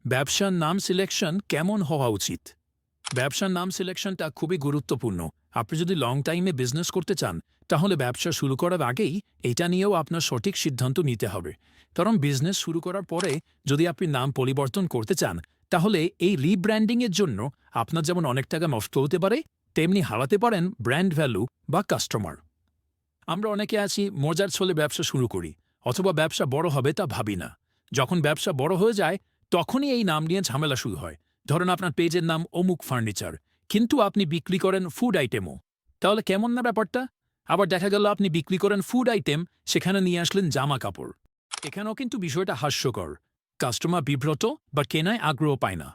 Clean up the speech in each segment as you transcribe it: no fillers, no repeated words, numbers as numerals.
ব্যবসার নাম সিলেকশন কেমন হওয়া উচিত? ব্যবসার নাম সিলেকশনটা খুবই গুরুত্বপূর্ণ। আপনি যদি লং টাইমে বিজনেস করতে চান, তাহলে ব্যবসা শুরু করার আগেই এটা নিয়েও আপনার সঠিক সিদ্ধান্ত নিতে হবে। কারণ বিজনেস শুরু করার পরে যদি আপনি নাম পরিবর্তন করতে চান, তাহলে এই রিব্র্যান্ডিংয়ের জন্য আপনার যেমন অনেক টাকা নষ্ট হতে পারে, তেমনি হারাতে পারেন ব্র্যান্ড ভ্যালু বা কাস্টমার। আমরা অনেকে আছি মজার ছলে ব্যবসা শুরু করি, অথবা ব্যবসা বড় হবে তা ভাবি না। যখন ব্যবসা বড় হয়ে যায়, তখনই এই নাম নিয়ে ঝামেলা শুরু হয়। ধরুন আপনার পেজের নাম অমুক ফার্নিচার, কিন্তু আপনি বিক্রি করেন ফুড আইটেমও। তাহলে কেমন না ব্যাপারটা? আবার দেখা গেল আপনি বিক্রি করেন ফুড আইটেম, সেখানে নিয়ে আসলেন জামা কাপড়। এখানেও কিন্তু বিষয়টা হাস্যকর। কাস্টমার বিব্রত বা কেনায় আগ্রহ পায় না।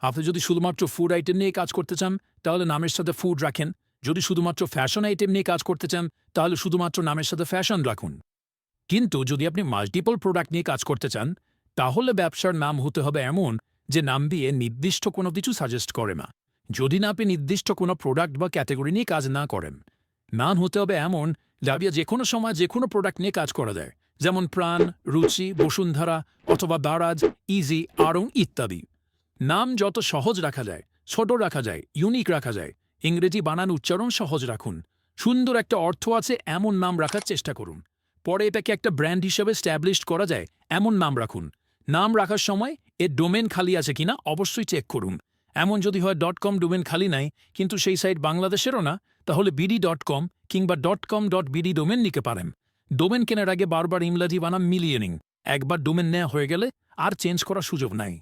আপনি যদি শুধুমাত্র ফুড আইটেম নিয়ে কাজ করতে চান, তাহলে নামের সাথে ফুড রাখেন। যদি শুধুমাত্র ফ্যাশন আইটেম নিয়ে কাজ করতে চান, তাহলে শুধুমাত্র নামের সাথে ফ্যাশন রাখুন। কিন্তু যদি আপনি মাল্টিপল প্রোডাক্ট নিয়ে কাজ করতে চান, তাহলে ব্যবসার নাম হতে হবে এমন যে নাম দিয়ে নির্দিষ্ট কোনো কিছু সাজেস্ট করে না, যদি না আপনি নির্দিষ্ট কোনো প্রোডাক্ট বা ক্যাটাগরি নিয়ে কাজ না করেন। নাম হতে হবে এমন যা দিয়ে যে কোনো সময় যে কোনো প্রোডাক্ট নিয়ে কাজ করা যায়, যেমন প্রাণ, রুচি, বসুন্ধরা অথবা দারাজ, ইজি, আড়ং ইত্যাদি। নাম যত সহজ রাখা যায়, ছোট রাখা যায়, ইউনিক রাখা যায়, ইংরেজি বানান উচ্চারণ সহজ রাখুন। সুন্দর একটা অর্থ আছে এমন নাম রাখার চেষ্টা করুন। পরে এটাকে একটা ব্র্যান্ড হিসেবে স্ট্যাবলিশড করা যায় এমন নাম রাখুন। নাম রাখার সময় এর ডোমেন খালি আছে কিনা অবশ্যই চেক করুন। এমন যদি হয় .com ডোমেন খালি নাই, কিন্তু সেই সাইট বাংলাদেশেরও না, তাহলে bd.com কিংবা .com.bd ডোমেন নিতে পারেন। ডোমেন কেনার আগে বারবার ইংরাজি বানান মিলিয়ে নিন। একবার ডোমেন নেওয়া হয়ে গেলে আর চেঞ্জ করার সুযোগ নাই।